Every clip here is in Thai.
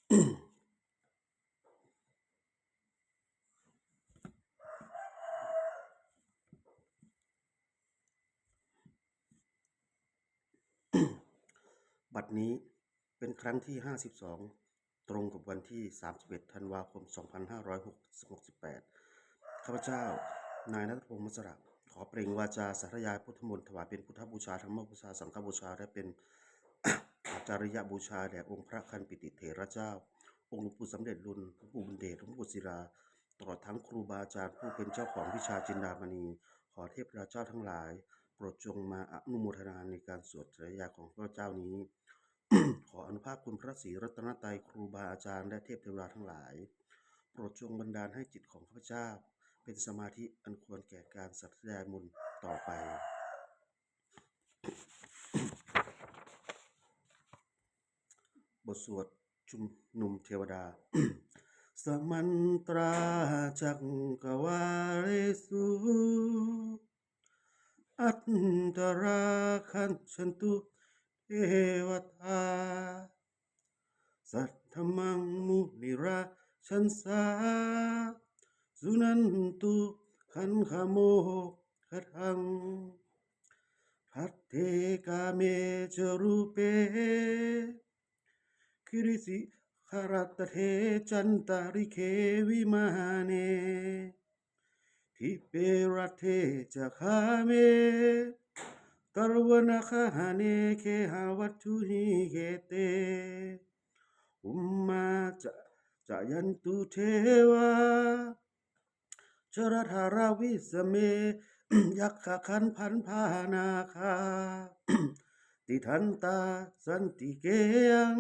บัดนี้เป็นครั้งที่52ตรงกับวันที่31ธันวาคม2568ข้าพเจ้านายณัฐพงษ์ มัสระขอเปล่งวาจาสาธยายพุทธมนต์ถวายเป็นพุทธบูชาธรรมบูชาสังฆบูชาและเป็น อาจาริยบูชาแด่องค์พระคันปิติเถระเจ้าองค์หลวงปู่สำเร็จรุ่นหลวงปู่บุญเดชหลวงปู่ศิลาตลอดทั้งครูบาอาจารย์ผู้เป็นเจ้าของวิชาจินดามณีขอเทพราเจ้าทั้งหลายโปรดจงมาอนุโมทนาในการสวดสาธยายของพระเจ้านี้ ขออนุภาพคุณพระศรีรัตนตรัยครูบาอาจารย์และเทพเทวดาทั้งหลายโปรดจงบันดาลให้จิตของข้าพเจ้าเป็นสมาธิอันควรแก่การสาธยายมนต์ต่อไปบทสวดชุมนุมเทวดา สมันตราจักกวาเรสุอัตตราคันฉันตุเทวตาสัทธมังมุนิราชันสาสุนันตุขันขโมขทังพัทเทกาเมจรูเปคิริสิคารัตเทจันตาริเควิมาเนทิเปรัตเทจะคาเมตรวนคาเนเคหาวัตถุหิเกเตอุมมาจะยันตุเทวาชรธาราวิสเมยักขคันพันพานาคาติทันตาสันติเกยัง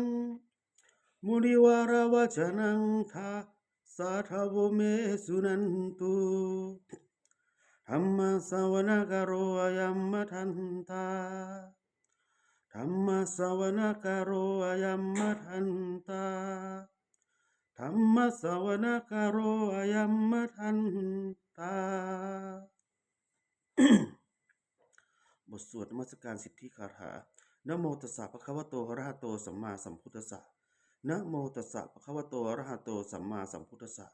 มุนิวาราวจนังทาสาทาวเมสุนันตุธรรมสวนกโรอยัมมทันตาธรรมสวนกโรอยัมมทันตาธรรมสวนกโรอยัมมทันตา บทสวดนมัสการสิทธิคาถานะโมตัสสะภะคะวะโตอะระหะโตสัมมาสัมพุทธัสสะนะโมตัสสะภะคะวะโตอะระหะโตสัมมาสัมพุทธัสสะ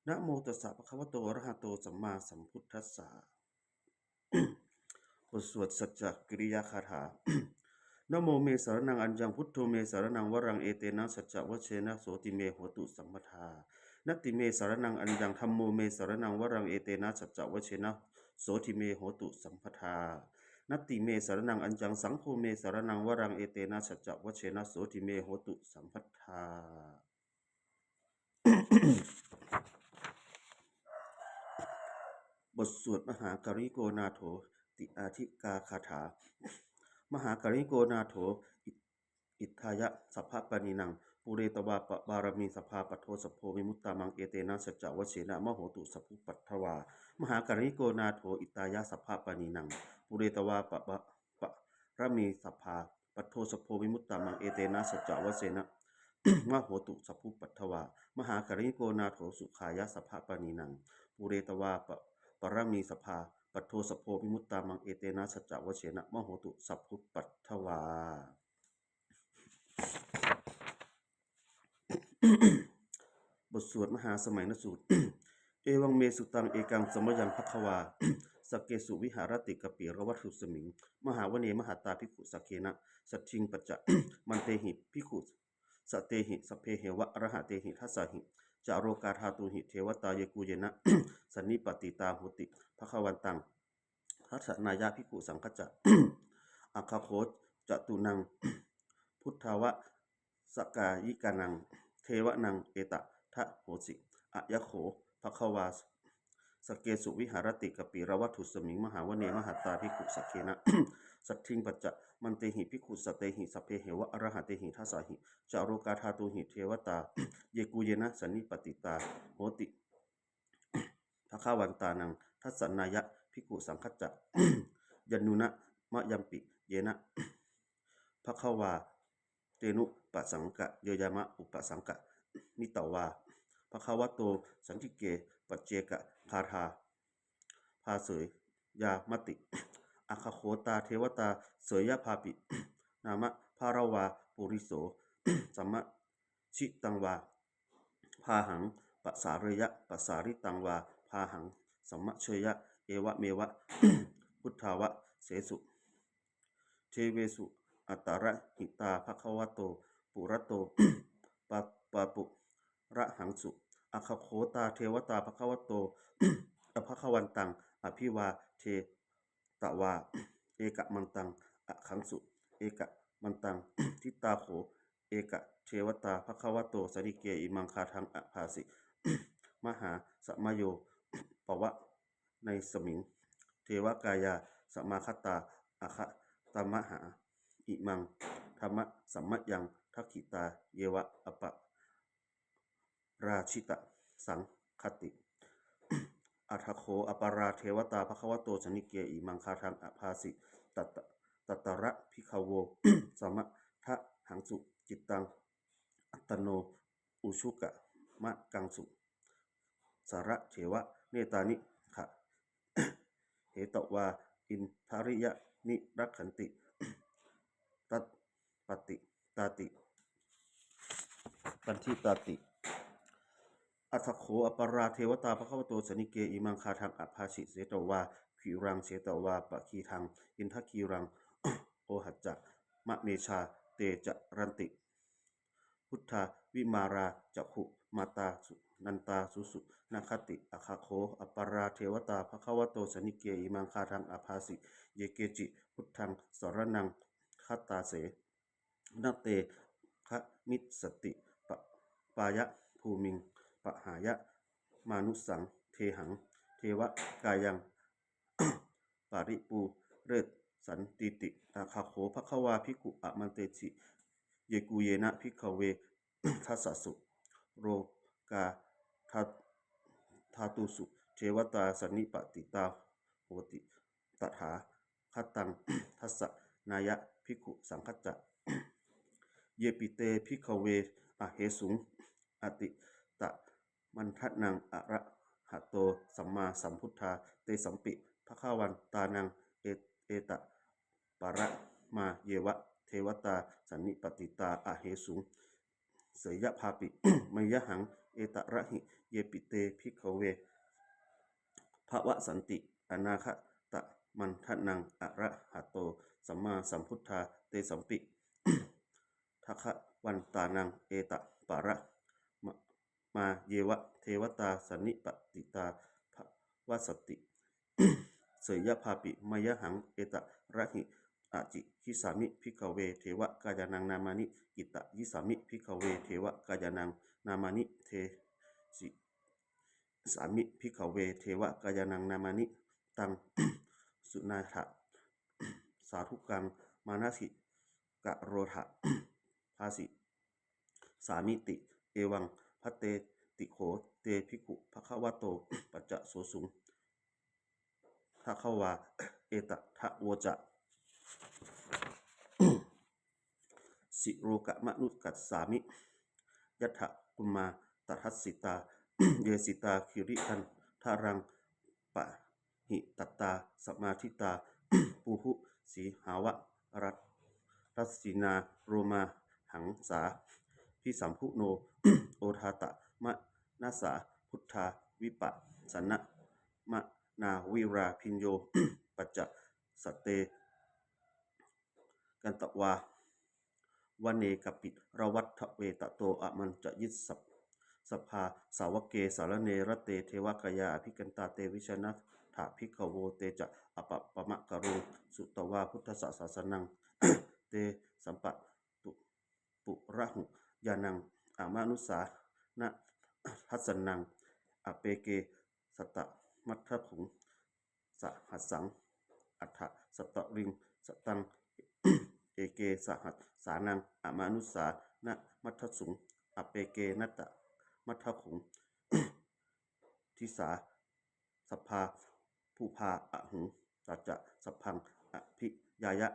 นะโมตัสสะภะคะวะโตอะระหะโตสัมมาสัมพุทธัสสะ บทสวดสัจจกิริยาคาถา นะโมเมสารนังอัญญังพุทโธเมสารนังวรังเอเตนะสัจจวเชนะโสติเมโหตุสัมปทานัตติเมสารนังอัญญังธัมโมเมสารนังวรังเอเตนะสัจจวเชนะโสติเมโหตุสัมปทานัตติเมสารนังอัญญังสังโฆเมสารนังวรังเอเตนะสัจจวเชนะโสติเมโหตุสัมปทา บทสวดมหากริโกนาโถติอาธิกาคาถามหากริโกนาโถอิทธายะสัพพะปณินังปุเรตวาปบารมีสภาปโทสโพวิมุตตามังเอเตนะสัจจวเชนะมโหตุสัพพุปัทถวามหากริโกนาโถอิทายะสัพพะปณินังปุเรตวาปรมีสภาปโทสโพวิมุตตามังเอเตนะสัจจวเชนะมโหตุสัพพุปัทถวามหากริโกนาโถสุขายะสัพพะปณินังปุเรตวาปรมีสภาปัทโทสโพวิมุตตามังเอเตนะสัจจวเชนะมโหตุสัพพุปัทถวา บทสวดมหาสมัยนสูตร เอวังเมสุตังเอกังสมยังภัควา สเกสุวิหารติกปิระวัตถุสมิง มหาวเนมหาตาภิกขุสเกนะสัจจิงปัจจะ มันเตหิภิกขุสเตหิสเพเหวะอรหะเตหิทัสสะหิจาโรกาธาตุหิเทวตาเยกูเยนะ สันนิปติตาหุติภควันตังทัสสนายาภิกขุสังฆจะ อัคคโคจตุนัง พุทธาวะสกายิกานังเทวนังเอตทะโหสิอะยะโขภควาสเกสุวิหารติกปิระวัตถุสมิงมหาวเนมหาตาภิกขุสเคนะ สัทธิงปัจจะมันเตหิภิกขุสเตหิสเพเหวะอรหะเตหิทัสสะหิจารุกาธาตุหิเทวตา เยกูเยนะสันนิปติตาโหติภควันตานังทัสสนายะภิกขุสังฆจะ ยันนุนะมะยัมปิเยนะภควาเตนุปสังกะเยยามะอุปสังกะมิตวาภควโตสันติเกปัจเจกะคาถาภาเสยยามติอัคคโคตาเทวตาเสยยะภาปิ นามะภารวาปุริโสสัมมะ ชิตังวาพาหังปัสสาเรยะปัสสาริตังวาพาหังสัมมะเชยะเอวะเมวะ พุทธาวะเสสุเทเวสุอัตตระหิตาภควโตปุระโต ปะปะปุระหังสุอคโคตาเทวตาภควโต อภควันตังอภิวาเทตวาเอกะมันตังอขังสุเอกะมันตัง ทิตาโขเอกะเทวตาภควโตสนิเกอิมังคาทังอภาสิ มหาสมโยปวะในสมิงเทวกายาสมาคตาอคะตมหาอิมังธรรมะสัมมยังทักขิตาเยวะอปะราชิตะสังคติ อัทโขอปาราเทวตาภควโตสนิเกอิมังคาทังอภาสิตัตตระพิขโว สมะทะหังสุจิตตังอัตโนอุชุกะมะกังสุสาระเถวะเนตานิขะ เหตวาอินทาริยะนิรักขันติ ตัตปฏิตาติปันทิตาติอัทโขอปาราเทวตาภควโตสนิเกอิมังคาทังอภาสิเสตวาขีรังเสตวาปะคีทังอินทคีรัง โอหัจจะมะเมชาเตจะรันติพุทธาวิมาราจักขุมาตาสุนันตาสุนาคติอคาโคอปาราเทวตาภควโตสนิเกอิมังคาทังอภาสิเยเกจิพุทธังสรนังคัตตาเสนเตคะมิตสติปายะภูมิงปหายะมานุสังเทหังเทวกายัง ปาริปูเรศสันติติอาคาโขภควาภิกขุอมันเตจิเยกุเยนะภิกขเว ทัสสสุโรกาทาตุสุเทวตาสนิปติตาโหติตถาคตัง ทัสสะนายะภิกขุสังคัจจะ เยปิเตภิกขเวอเหสุงอติตะมันทันังอะระหะโตสัมมาสัมพุทธาเตสัมปิภควันตานังเอตะปะระมาเยวะเทวตาสันนิปติตาอะเหสุงเสยภาปิ มยหังเอตะระหิเยปิเตภิกขเวภวะสันติอนาคตะมันทันังอะระหะโตสัมมาสัมพุทธาเตสัมปิ ทัควันตานังเอตะปะระมาเยวะเทวตาสันนิปติตาภวสติ เสยภาปิมยหังเอตะระหิอาจิคิสามิภิกขเวเทวกายานังนามานิกิตะยิสามิภิกขเวเทวกายานังนามานิเทสิสามิภิกขเวเทวกายานังนามานิตัง สุนาถะสาธุกังมานาสิกะโรถะ ภาสิสามิติเอวังพัตเตติโขเตภิกขุภควโตปัจจะโสสุงทะควาเอตทะโวจะ สิโรกะมนุกัสสามิยัตถะกุมมาตัทัสสิตา เยสิตาคิริทันทารังปะหิตัตตาสมาธิตา ปูหุสีหาวะรัสสินาโรมาหังสาพิสัมพุโน โอทาตะมะนาสาพุทธาวิปัสสนะมะนาวิราพิญโย ปัจจะสเตกันตวาวเนกปิระวัฏเวตโตอะมันจะยิสสภาสาวเกสารเนรเตเทวกายาอภิกันตาเตวิชนะถาภิกขโวเตจะอปปมะกะโรสุตวาพุทธศาสนัง เตสัมปะตุปุระหุยานังอามานุสานะทัสสนังอเปเกสตะมัทธขุงสหัสสังอัฏฐสตริงสตัง เอเกสหัสสานังอามานุสานะมัทธสุงอเปเกนัตตะมัทธขุง ทิสาสภาผู้พาอะหุงตัจจะสพังอภิยายะ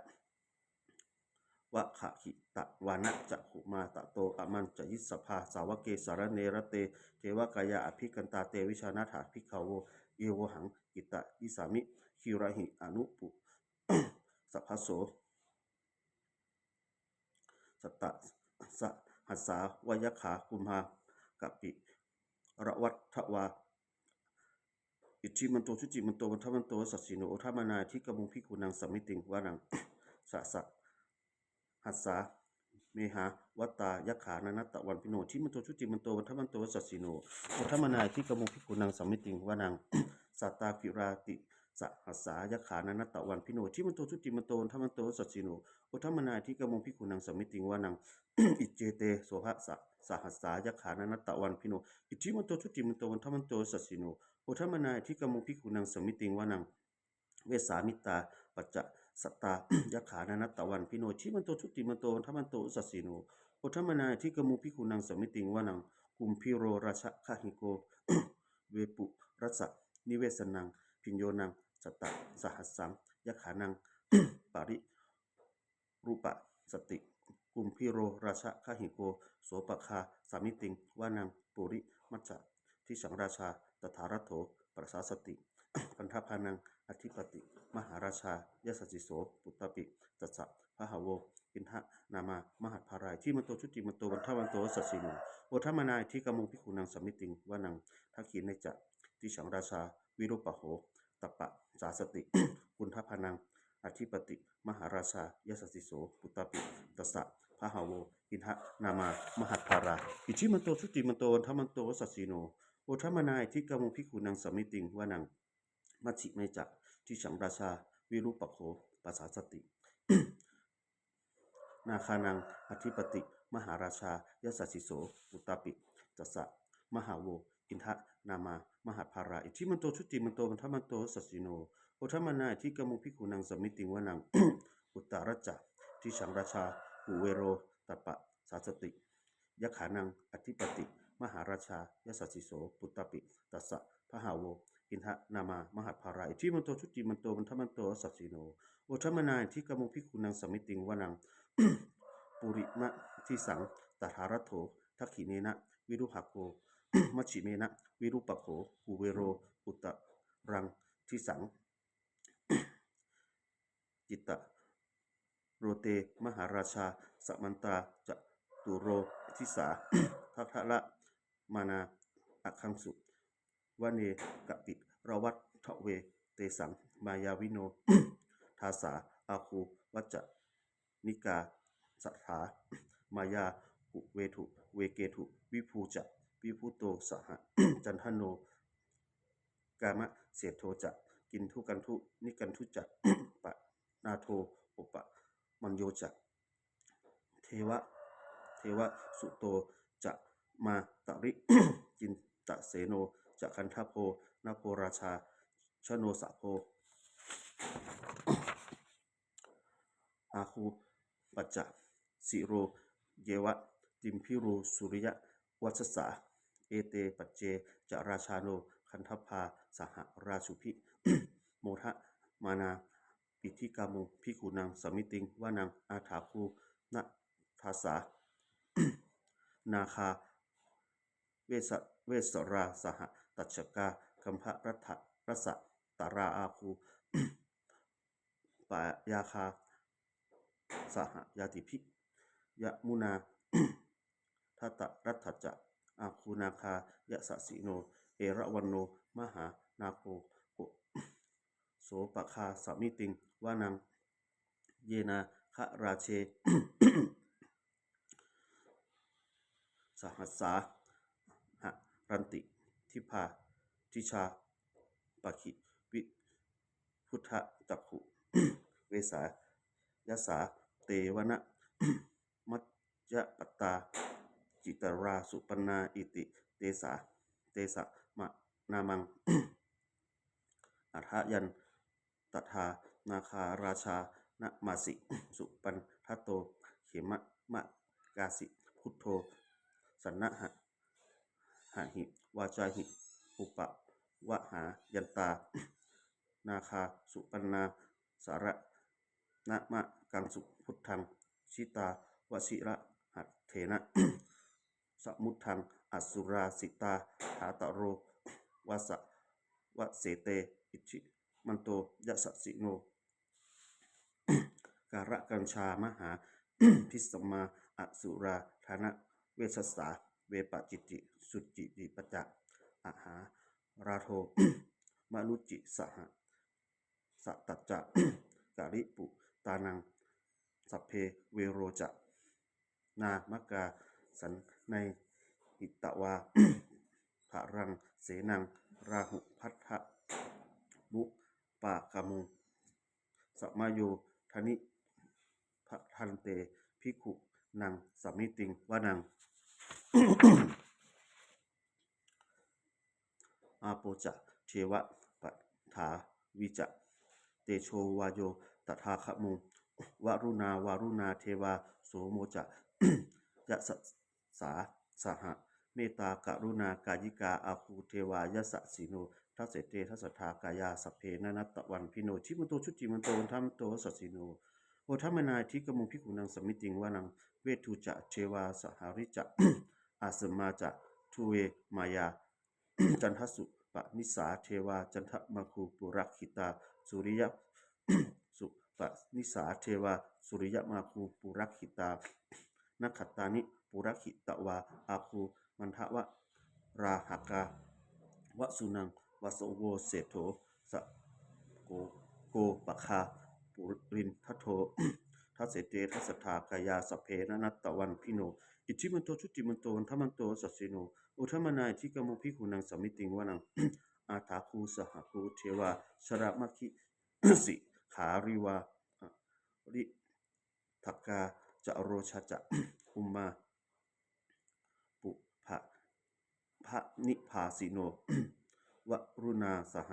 วะขะขิตะวานะจะขุมาตะโตอะมันจะยิสภาสาวเกสารเนรเตเทวกายาอภิกันตาเตวิชานาถาภิกขโวเยโวหังกิตะยิสามิคิระหิอนุปุ สัพพโสสตะสะ หัสสาวยขากุมภากะปิระวัตถวาอิจิมันโตชุจิมันโตวันทมันโตสัสสิโนโอทามานาทิกมุงพิกุนังสัมมิติงวานังสะสะหัสสาเมหาวัตตายขานานัตตะวันพิโนทิมันโตชุจิมันโตวันทมันโตสัสสิโนโอทามานาทิกมุงพิกุนังสัมมิติงวานังสัตตาภิราติสะหัสสายขานานัตตะวันพิโนทิมันโตชุจิมันโตวันทมันโตสัสสิโนโอทามานาทิกมุงพิกุนังสัมมิติงวานังอิเจเตโสหะสหัสสายขานานัตตะวันพิโนอิจิมันโตชุจิมันโตวันทมันโตสัสสิโนโอทามนาทิกมุพิกุนังสมิติงวานังเวสามิตาปัจจะสัตตายขานานัตตะวันพิโนชิมันโตชุติมันโตทัมมันโตสัสสิโนโอทามนาทิกมุพิกุนังสมิติงวานังกุมพิโรราชคหิโกเวปุรัสนิเวสนังพิญโยนังสัตตสหัสสังยขานังปาริรูปสติกุมพิโรราชคหิโกโสปคาสามิติงวานังปุริมัจจที่สังราชาตถารัตโถปราสาสติพันธพานังอธิปติมหาราชายสัจจิโสปุตตปิตัสสะพะหาโวอินทะนามามหัตภารายที่มันโตชุติมันโตวันทวันโตสัสสิโนโอทามนายที่กมุงพิคุนังสัมมิติงวานังทักขีในจะที่สังราชาวิรูปโหตัปปะสาสติกุณฑพานังอธิปติมหาราชายสัจจิโสปุตตปิตัสสะพะหาโวอินทะนามามหัตภาราอิจิมันโตชุติมันโตวันทมันโตสัสสิโนโอทามนายที่กมุงพิคุนังสัมมิติงวานังมัชฌิเมจะที่สังราชาวิรูปโขปัสสาสติ นาคานังอธิปติมหาราชายสัสสิโสปุตตปิตัสสะมหาโวอินทะนามามหัตภาราอิทิมันโตชุติมันโตวันทมันโตสัสสิโนโอทามนาที่กมุงพิคุนังสัมมิติงวานัง อุตตรัจจะที่สังราชาอุเวโรตัปปะสาสติยขานังอธิปติมหาราชายสัสสิโสปุตตปิตัสสะพะหาโวอินทะนามามหัตภาราอิทิมันโตชุติมันโตวันทมันโตสัสสิโนโอทามนาที่กมุงพิคุนังสัมมิติงวานัง ปุริมะที่สังตถารัตโถทักขิเนนะวิรุหะโก มัชชิเมนะวิรุปโขกุเวโรอุตตรังที่สัง จิตตโรเตมหาราชาสมันตาจะตุโรทิสา ทัทละมานาอัคังสุวเนกปิระวัตทเวเตสังมายาวิโน ทาสาอาคูวัจจนิกาสัทธามายาหุเวทุเวเกทุวิภูจะวิภูโตสห จันทโนกามะเสโทจะกินทุกันทุนิกันทุจะ ปะนาโทอุปะมัญโยจะเทวะสุโตจะมาตริ จินตะเสโนจะคันทโพนาโพราชาชโนสะโพ อาคูปัจจะสิโรเยวะติมพิโรสุริยะวัชสาเอเตปัจเจจะราชาโนคันทพาสหราชุพิ โมทะมานาปิธิกามุพิกุนังสมิติงวานังอาถาคูนะทาสา นาคาเวสราสหตัชกาคัมภรัฐรัสสะตาราอาคู ปายาคาสหยาติพิยะมุนา ทัตรัตถจะอาคูนาคายะสสิโนเอระวันโนมหานาโคโกโสปคาสมิติงวานังเยนาคะราเช สหัสสาหะรันติทิพาทิชาปะขิวิพุทธจักขุ เวสายสาเตวนะ มัจจปตตาจิตราสุปนาอิติเตสะมะนามัง อัฏฐยันตถานาคาราชานะมาสิ สุปันทัตโตเขมะมะกาสิพุทโธสันนะหะหิวาจาหิอุปะวะหายันตา นาคาสุปันนาสาระนะมะกังสุพุทธังชิตาวชิระหัตเถนะ สมุทังอสุราสิตาหาตโรวะสะวะเสเตอิชิมันโตยะสสิโน การะกัญชามหา พิสมาอสุราธนะ เวชสาเวปจิติสุจิติปจักอาหาราโท มนุจิสหสัตตจะกาลิปุตานังสัพเพเวโรจะนามกาสันในหิตวา ภะรังเสนังราหุพัทธะบุปากามุงสมาโยธนิพะทันเตภิกขุนังสมิติงวนัง อาโปจะเทวะปัฏฐาวิจะเตโชวาโยตถาคมุงวรุณาวารุณาเทวาโสโมจะ ยะสสาสหะเมตตากรุณากายิกาอาคูเทวายะสะสิโนทัสเสเตทัสสทากายาสัพเพนะนัตตะวันพิโนชิมันโตชุติมันโตวันธรรมโตสัสสิโนโอทัมมนาทิกมุงพิกุนังสมิติงวานังเวทุจะเทวาสหาริจะ อาสมาจะทุเวมายา จันทสุปนิสาเทวาจันทมคูปุรักขิตาสุริยะ สุปนิสาเทวาสุริยมาคูปุรักขิตานักขัตตานิปุรักขิตวาอาคูมันทะวะราหกาวสุนังวสโวเศโธสะโกโกปะคาปุรินทโธ ทัสเสเตทัสสทากายาสพเพนะนัตตะวันพิโนอิทิมันโตชุติมันโตวันธรรมันโตสัสสิโนอุทมนายทิกมุภิกขุนังสมิติงวานัง อาถาคูสหคูเทวาชรามคิ สิขาริวาริทักกาจะโรชะจะ อุมมาปุภะพะนิพาสิโน วรุณาสห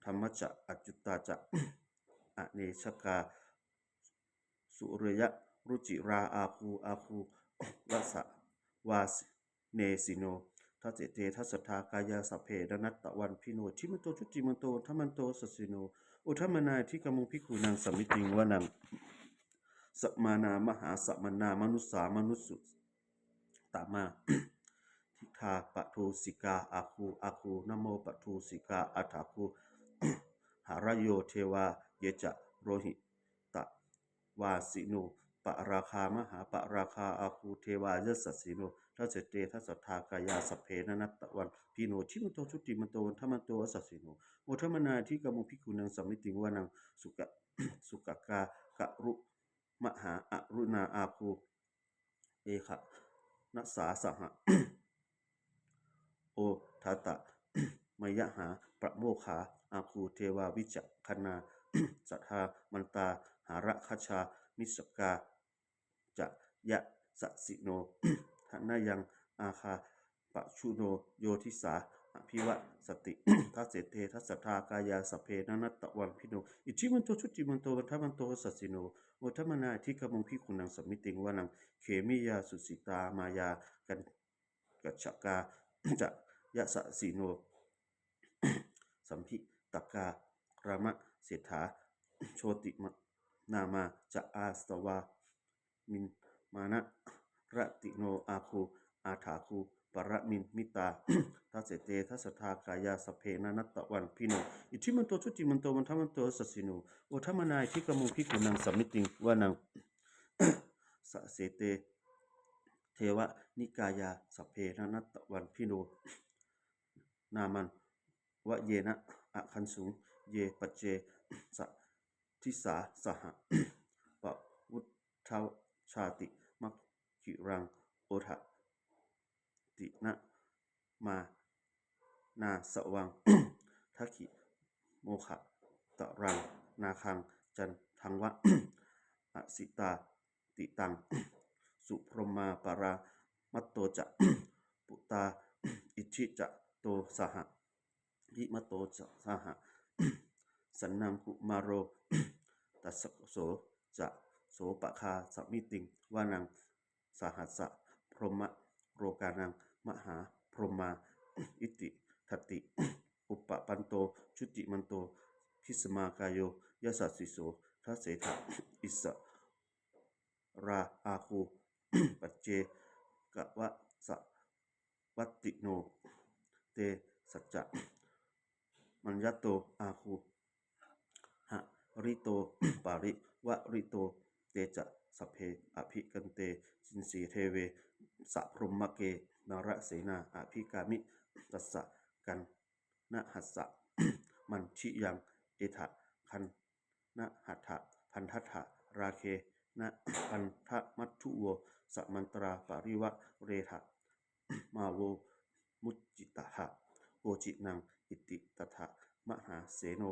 ธรรมจะอจุตตาจะ อเนชกาสุเรยะรุจิราอาคูวัสวาสเนสิโนทัสเสเตทัสสทากายาสัพเพดนัตตะวันพิโนชิมันโตชุติมันโตทัมมันโตสัสสิโนอุทัมมนาทิกมุงภิกขุนังสมิติงวนังสัมมานามหาสัมมนามนุสามนุสุตามา ทิคาปะทูสิกาอาคูนะโมปะทูสิกาอัฏฐาคู หารโยเทวาเยจะโรหิตะวาสิโนปะราคามหาปะราคาอาคูเทวายสัสสิโนทัสเสเตทัสสทากายาสัพเพนะนัตตะวันพิโนชิมันโตชุติมันโตวันธรรมันโตสัสสิโนโอทัมมนาทิกมุภิกขุนังสมิติงวานังสุกะ สุกกากะรุมหาอรุณาอาคูเอขะนัสสาสหะ โอทัตตะ มยหาประโมคาอาคูเทวาวิจักคณา สัทธามันตาหาระคชามิสกาจะยะสะสิโน ทนายังอาคาปะชุโนโยทิสาอภิวะสติ ทัสเสเตทัสสทากายาสพเพนะนัตตะวันพิโนอิจิมันโตชุติมันโตวันทมันโตสัสสิโนโอทัมมนาทิกมุงภิกขุนังสมิติงวานังเขมิยาสุสิตามายากันกัจฉกา จะยะสะสีโน สัมพิตการามะเศรษฐาโชติมนามาจะอาสวามินมานะรติโนอาคูอาถาคูปรมินมิตา ทัสเสเตทัสสทากายาสพเพนะนัตตะวันพิโนอิทิมันโตชุติมันโตวันธรรมันโตสัสสิโนโอทัมมนายทิกมุงภิกขุนังสมิติงวานัง สะเสเตเทวนิกายาสัพเพนะนัตตะวันพิโนนามันวะเยนะอะคันสุงเยปัจเจสะทิสาสหะ ปะวุฒาชาติมัคคิรังโอทะตินะมานาสวัง ทักขิโมขะตะรังนาคังจันทังวะ อสิตาติตัง สุพรหมาปารามัตโตจะ ปุตตาอิชิจะโตสหะหิมโตจะสหะ สันนังกุมาโร ตัสสโสจะโสปะคาสมิติงวานังสหัสสะพรหมโรกานังมหาพรหมา อิติทติ อุปปันโตชุติมันโตพิสมากายโยยสัสสิโสทัสเสถะอิสราอาคู ปัจเจกวะสะวัตติโนเตสัจจะมัญญโตอาคูหะริโต ปาริวะริโตเตจะสัพเพอภิกันเตสินสีเทเว สัพพรหมเกนรเสนาอภิกามิตัสสะกันนะหัสสะ มันชิยังเอถะคันนะหัตถะพันทัตถะราเคนะพันทะมัตถุโวสมันตราปาริวะเรถะ มาโวมุจจิตหะโอจินังอิติตถะมหาเสโน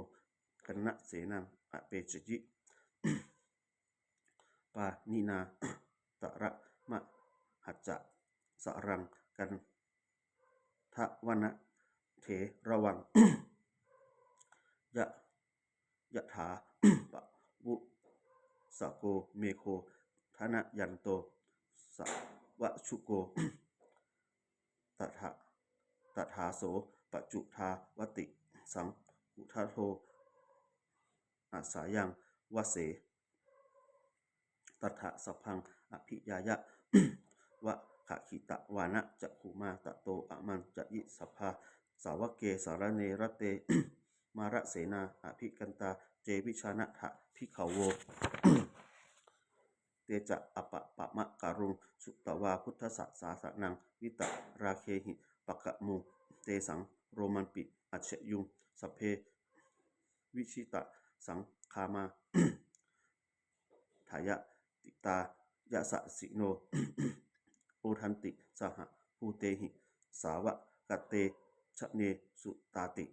คณะเสนังอเปจยิ ปานินา ตระมะหัจจะสรังกันทะวนะเถระวัง ยะยะถา ปะวุสโกเมโคธนะยันโตสวะชุโก ตถะตถาโสปัจจุทาวติสังอุทาโทอาสายังวเสตถะสัพพังอภิยายะ วะขะขิตะวานะจักขุมาตะโตอะมันจะยิสัพพาสาวกเกสารเนรเต มาระเสนาอภิกันตาเจวิชานะทะพิขโว เตจะอปะปะมะการุงสุตวาพุทธสสาสนังวิตะราเคหิปะกะมูเตสังโรมันปิอัจฉยุงสพเพวิชิตะสังคามา ทายะติตายะสะสิโน โอทันติสหภูเตหิสาวะกะเตชะเนสุตาติ